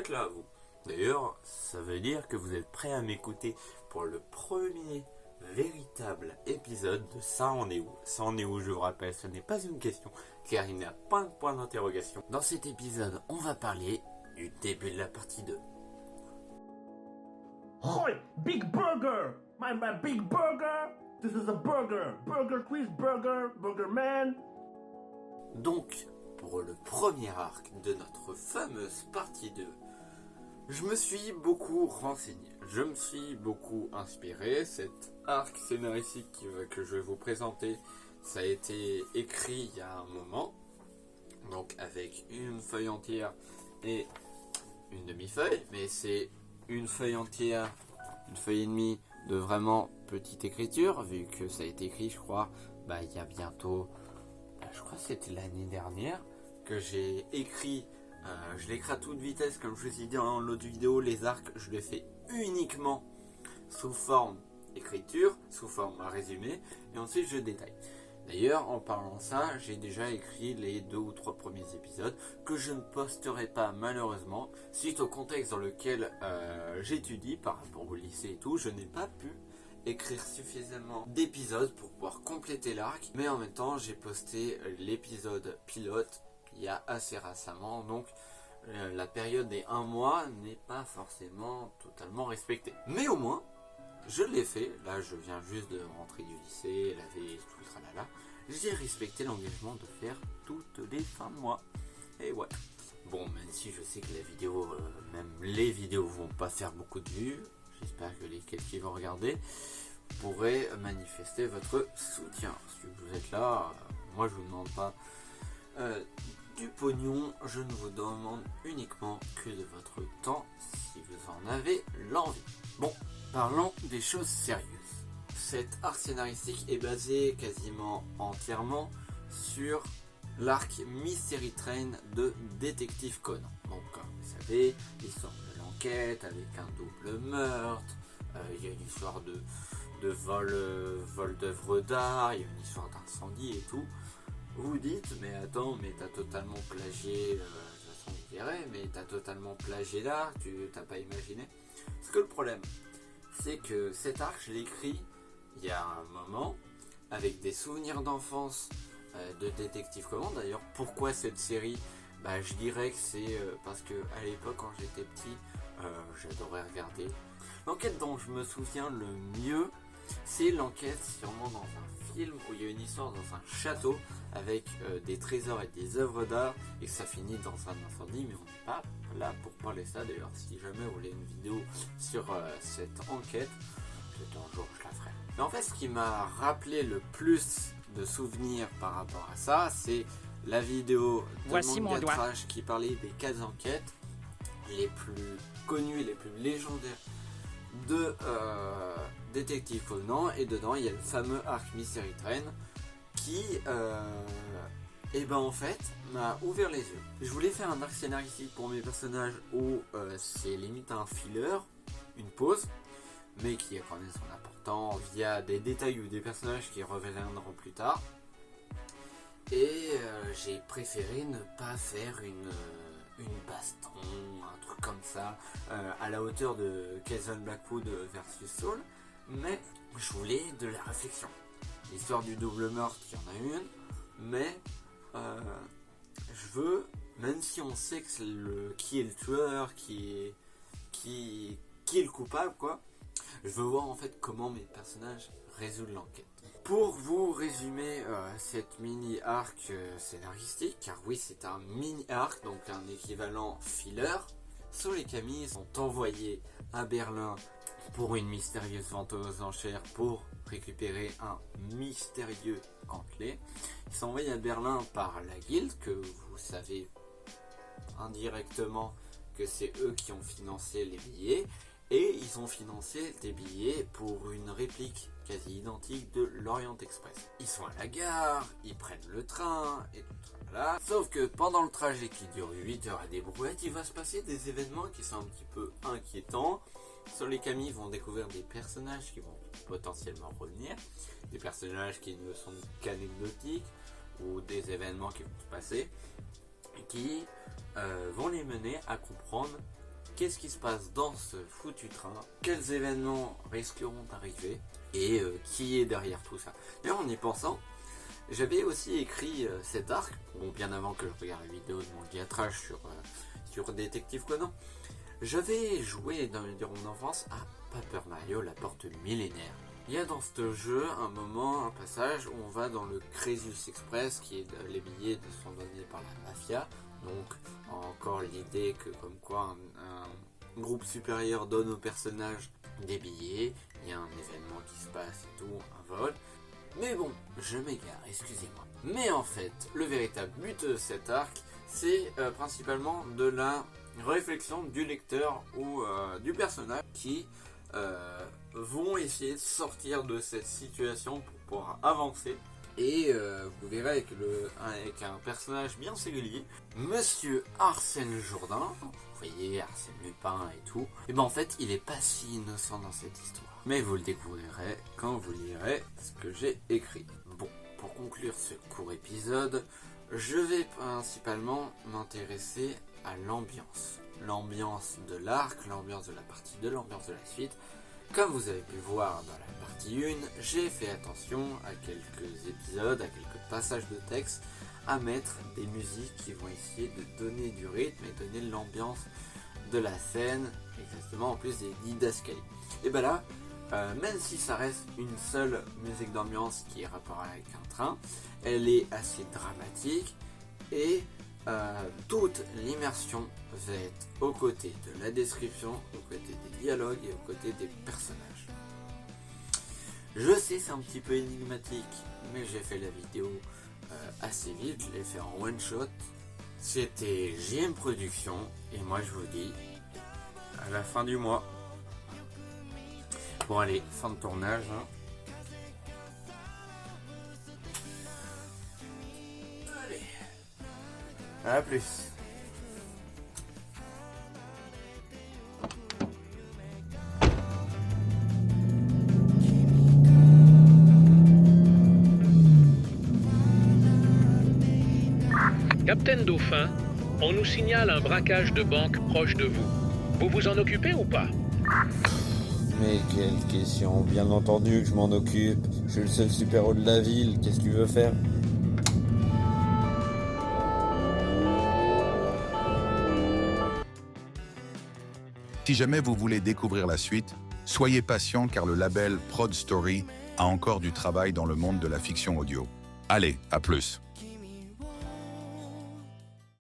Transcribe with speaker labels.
Speaker 1: êtes là, vous. D'ailleurs, ça veut dire que vous êtes prêts à m'écouter pour le premier véritable épisode de Ça en est où. Ça en est où, je vous rappelle, ce n'est pas une question, car il n'y a pas de point d'interrogation. Dans cet épisode, on va parler du début de la partie 2.
Speaker 2: Hoi, big burger! My big burger! This is a burger! Burger quiz burger! Burger man!
Speaker 1: Donc, pour le premier arc de notre fameuse partie 2, je me suis beaucoup renseigné, je me suis beaucoup inspiré. Cet arc scénaristique que je vais vous présenter, ça a été écrit il y a un moment, donc avec une feuille entière et une demi-feuille, mais c'est une feuille entière, une feuille et demie de vraiment petite écriture, vu que ça a été écrit, je crois, il y a bientôt, je crois que c'était l'année dernière, que j'ai écrit. Je l'écris à toute vitesse, comme je vous ai dit dans l'autre vidéo. Les arcs, je les fais uniquement sous forme écriture, sous forme résumé, et ensuite je détaille. D'ailleurs, en parlant de ça, j'ai déjà écrit les 2 ou 3 premiers épisodes que je ne posterai pas malheureusement, suite au contexte dans lequel j'étudie par rapport au lycée et tout. Je n'ai pas pu écrire suffisamment d'épisodes pour pouvoir compléter l'arc, mais en même temps, j'ai posté l'épisode pilote il y a assez récemment, donc la période des 1 mois n'est pas forcément totalement respectée. Mais au moins, je l'ai fait. Là, je viens juste de rentrer du lycée, laver tout le tralala. J'ai respecté l'engagement de faire toutes les fins de mois. Et ouais. Bon, même si je sais que la vidéo, même les vidéos vont pas faire beaucoup de vues, j'espère que les quelques qui vont regarder pourraient manifester votre soutien. Si vous êtes là, moi je vous demande pas du pognon, je ne vous demande uniquement que de votre temps si vous en avez l'envie. Bon, parlons des choses sérieuses. Cet arc scénaristique est basé quasiment entièrement sur l'arc Mystery Train de Détective Conan. Donc, comme vous savez, l'histoire de l'enquête avec un double meurtre, il y a une histoire de vol d'œuvres d'art, il y a une histoire d'incendie et tout. Vous dites, mais attends, mais t'as totalement plagié, de toute façon vous verrez, mais t'as totalement plagié l'art, tu t'as pas imaginé. Parce que le problème, c'est que cet arc, je l'ai écrit il y a un moment, avec des souvenirs d'enfance de Détective Conan. D'ailleurs, pourquoi cette série? Je dirais que c'est parce que à l'époque, quand j'étais petit, j'adorais regarder. L'enquête dont je me souviens le mieux, c'est l'enquête sûrement dans un film où il y a une histoire dans un château avec des trésors et des œuvres d'art et que ça finit dans un incendie, mais on n'est pas là pour parler de ça. D'ailleurs, si jamais vous voulez une vidéo sur cette enquête, peut-être un jour je la ferai. Mais en fait, ce qui m'a rappelé le plus de souvenirs par rapport à ça, c'est la vidéo de Manga Trash qui parlait des 4 enquêtes les plus connues, les plus légendaires de Détective Conan, et dedans il y a le fameux arc Mystery Train qui en fait m'a ouvert les yeux. Je voulais faire un arc scénaristique pour mes personnages où c'est limite un filler, une pause, mais qui a quand même son importance via des détails ou des personnages qui reviendront plus tard. Et j'ai préféré ne pas faire une baston, un truc comme ça, à la hauteur de Jason Blackwood versus Saul, mais je voulais de la réflexion. L'histoire du double meurtre, il y en a une, mais je veux, même si on sait que qui est le tueur, qui est le coupable, quoi, je veux voir en fait comment mes personnages résolvent l'enquête. Pour vous résumer cette mini-arc scénaristique, car oui c'est un mini-arc, donc un équivalent filler, Saul et Camille sont envoyés à Berlin pour une mystérieuse vente aux enchères pour récupérer un mystérieux gantelet. Ils sont envoyés à Berlin par la Guilde, que vous savez indirectement que c'est eux qui ont financé les billets, et ils ont financé des billets pour une réplique quasi identique de l'Orient Express. Ils sont à la gare, ils prennent le train et tout ça. Sauf que pendant le trajet qui dure 8 heures à des brouettes, il va se passer des événements qui sont un petit peu inquiétants. Saul et Camille vont découvrir des personnages qui vont potentiellement revenir, des personnages qui ne sont qu'anecdotiques ou des événements qui vont se passer et qui vont les mener à comprendre qu'est-ce qui se passe dans ce foutu train, quels événements risqueront d'arriver, et qui est derrière tout ça. D'ailleurs, en y pensant, j'avais aussi écrit cet arc, bon, bien avant que je regarde la vidéo de mon diatrage sur Détective Conan. J'avais joué durant mon enfance à Paper Mario, la porte millénaire. Il y a dans ce jeu un passage où on va dans le Crésus Express, qui est les billets sont donnés par la mafia. Donc encore l'idée que comme quoi un groupe supérieur donne aux personnages des billets, il y a un événement qui se passe et tout, un vol. Mais bon, je m'égare, excusez-moi. Mais en fait, le véritable but de cet arc, c'est principalement de la réflexion du lecteur ou du personnage qui vont essayer de sortir de cette situation pour pouvoir avancer. Et vous verrez avec un personnage bien singulier, Monsieur Arsène Jourdain, vous voyez Arsène Lupin et tout, et ben en fait il est pas si innocent dans cette histoire. Mais vous le découvrirez quand vous lirez ce que j'ai écrit. Bon, pour conclure ce court épisode, je vais principalement m'intéresser à l'ambiance. L'ambiance de l'arc, l'ambiance de la partie 2, l'ambiance de la suite. Comme vous avez pu voir dans la partie 1, j'ai fait attention à quelques épisodes, à quelques passages de texte, à mettre des musiques qui vont essayer de donner du rythme et donner l'ambiance de la scène, exactement en plus des didascalies. Et ben là, même si ça reste une seule musique d'ambiance qui est rapport avec un train, elle est assez dramatique et toute l'immersion va être aux côtés de la description, aux côtés des dialogues et aux côtés des personnages. Je sais, c'est un petit peu énigmatique, mais j'ai fait la vidéo assez vite, je l'ai fait en one shot. C'était JM Productions et moi je vous dis à la fin du mois. Bon allez, fin de tournage. Allez, à plus.
Speaker 3: Capitaine Dauphin, on nous signale un braquage de banque proche de vous. Vous vous en occupez ou pas?
Speaker 4: Mais quelle question, bien entendu que je m'en occupe. Je suis le seul super-héros de la ville, qu'est-ce que tu veux faire?
Speaker 5: Si jamais vous voulez découvrir la suite, soyez patient car le label Prod Story a encore du travail dans le monde de la fiction audio. Allez, à plus!